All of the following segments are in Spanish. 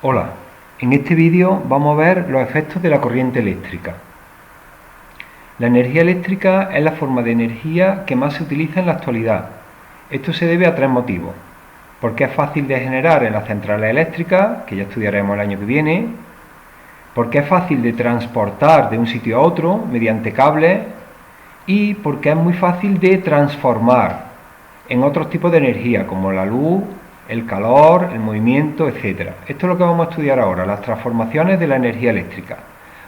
Hola, en este vídeo vamos a ver los efectos de la corriente eléctrica. La energía eléctrica es la forma de energía que más se utiliza en la actualidad. Esto se debe a tres motivos: porque es fácil de generar en las centrales eléctricas, que ya estudiaremos el año que viene; porque es fácil de transportar de un sitio a otro mediante cables; y porque es muy fácil de transformar en otros tipos de energía, como la luz, el calor, el movimiento, etc. Esto es lo que vamos a estudiar ahora, las transformaciones de la energía eléctrica.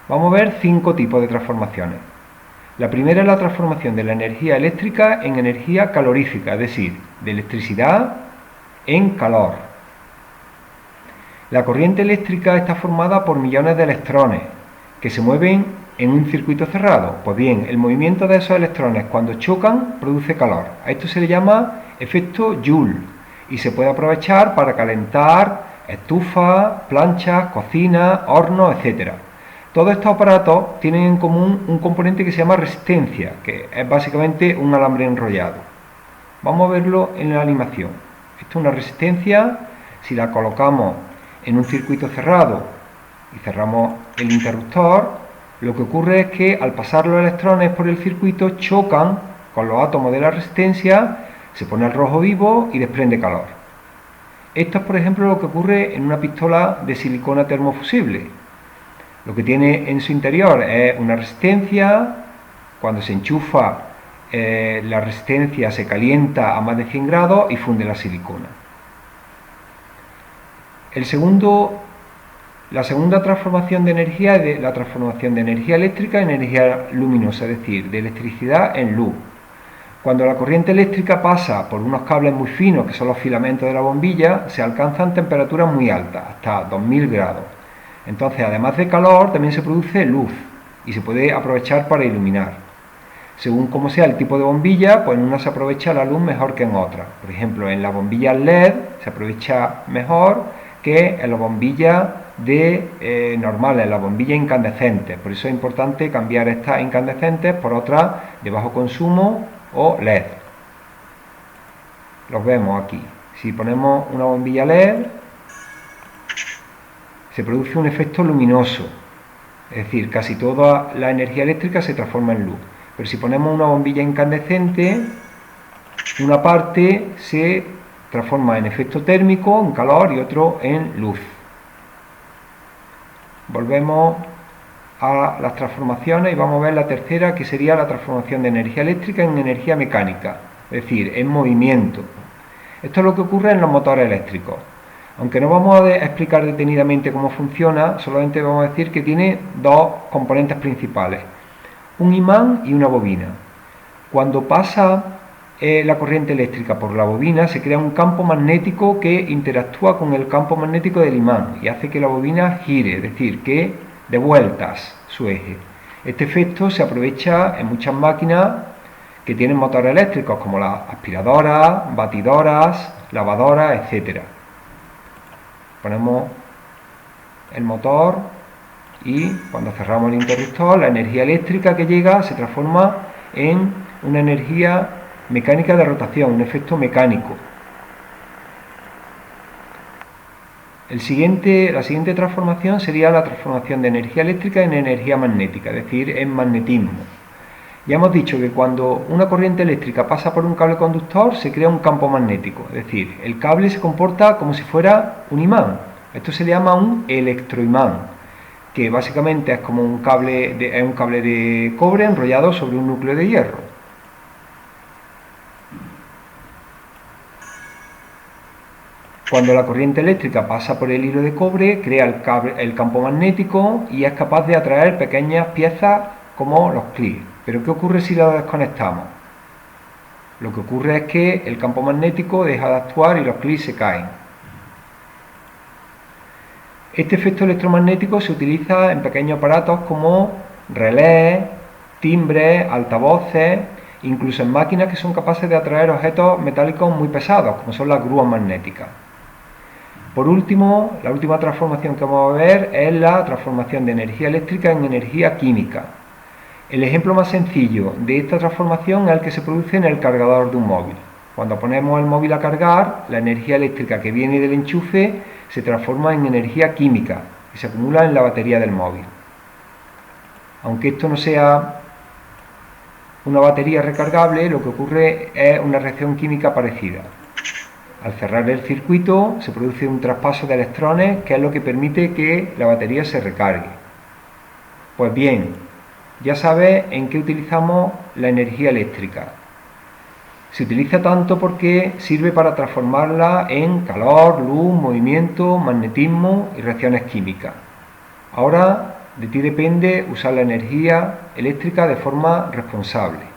Vamos a ver 5 tipos de transformaciones. La primera es la transformación de la energía eléctrica en energía calorífica, es decir, de electricidad en calor. La corriente eléctrica está formada por millones de electrones que se mueven en un circuito cerrado. Pues bien, el movimiento de esos electrones cuando chocan produce calor. A esto se le llama efecto Joule y se puede aprovechar para calentar estufas, planchas, cocinas, hornos, etc. Todos estos aparatos tienen en común un componente que se llama resistencia, que es básicamente un alambre enrollado. Vamos a verlo en la animación. Esto es una resistencia. Si la colocamos en un circuito cerrado y cerramos el interruptor, lo que ocurre es que al pasar los electrones por el circuito chocan con los átomos de la resistencia, se pone el rojo vivo y desprende calor. Esto es, por ejemplo, lo que ocurre en una pistola de silicona termofusible. Lo que tiene en su interior es una resistencia. Cuando se enchufa, la resistencia se calienta a más de 100 grados y funde la silicona. La segunda transformación de energía es la transformación de energía eléctrica en energía luminosa, es decir, de electricidad en luz. Cuando la corriente eléctrica pasa por unos cables muy finos, que son los filamentos de la bombilla, se alcanzan temperaturas muy altas, hasta 2000 grados. Entonces, además de calor, también se produce luz y se puede aprovechar para iluminar. Según como sea el tipo de bombilla, pues en una se aprovecha la luz mejor que en otra. Por ejemplo, en las bombillas LED se aprovecha mejor que en las bombillas normales, las bombillas incandescentes. Por eso es importante cambiar estas incandescentes por otras de bajo consumo o LED. Los vemos aquí. Si ponemos una bombilla LED, se produce un efecto luminoso, es decir, casi toda la energía eléctrica se transforma en luz. Pero si ponemos una bombilla incandescente, una parte se transforma en efecto térmico, en calor, y otro en luz. Volvemos a las transformaciones y vamos a ver la tercera, que sería la transformación de energía eléctrica en energía mecánica, es decir, en movimiento. Esto es lo que ocurre en los motores eléctricos. Aunque no vamos a explicar detenidamente cómo funciona, solamente vamos a decir que tiene dos componentes principales: un imán y una bobina. Cuando pasa la corriente eléctrica por la bobina, se crea un campo magnético que interactúa con el campo magnético del imán y hace que la bobina gire, es decir, que dé vueltas su eje. Este efecto se aprovecha en muchas máquinas que tienen motores eléctricos, como las aspiradoras, batidoras, lavadoras, etc. Ponemos el motor y cuando cerramos el interruptor, la energía eléctrica que llega se transforma en una energía mecánica de rotación, un efecto mecánico. La siguiente transformación sería la transformación de energía eléctrica en energía magnética, es decir, en magnetismo. Ya hemos dicho que cuando una corriente eléctrica pasa por un cable conductor se crea un campo magnético, es decir, el cable se comporta como si fuera un imán. Esto se le llama un electroimán, que básicamente es como un cable de cobre enrollado sobre un núcleo de hierro. Cuando la corriente eléctrica pasa por el hilo de cobre, crea el campo magnético y es capaz de atraer pequeñas piezas como los clics. Pero ¿qué ocurre si lo desconectamos? Lo que ocurre es que el campo magnético deja de actuar y los clics se caen. Este efecto electromagnético se utiliza en pequeños aparatos como relés, timbres, altavoces, incluso en máquinas que son capaces de atraer objetos metálicos muy pesados, como son las grúas magnéticas. Por último, la última transformación que vamos a ver es la transformación de energía eléctrica en energía química. El ejemplo más sencillo de esta transformación es el que se produce en el cargador de un móvil. Cuando ponemos el móvil a cargar, la energía eléctrica que viene del enchufe se transforma en energía química y se acumula en la batería del móvil. Aunque esto no sea una batería recargable, lo que ocurre es una reacción química parecida. Al cerrar el circuito se produce un traspaso de electrones, que es lo que permite que la batería se recargue. Pues bien, ya sabes en qué utilizamos la energía eléctrica. Se utiliza tanto porque sirve para transformarla en calor, luz, movimiento, magnetismo y reacciones químicas. Ahora de ti depende usar la energía eléctrica de forma responsable.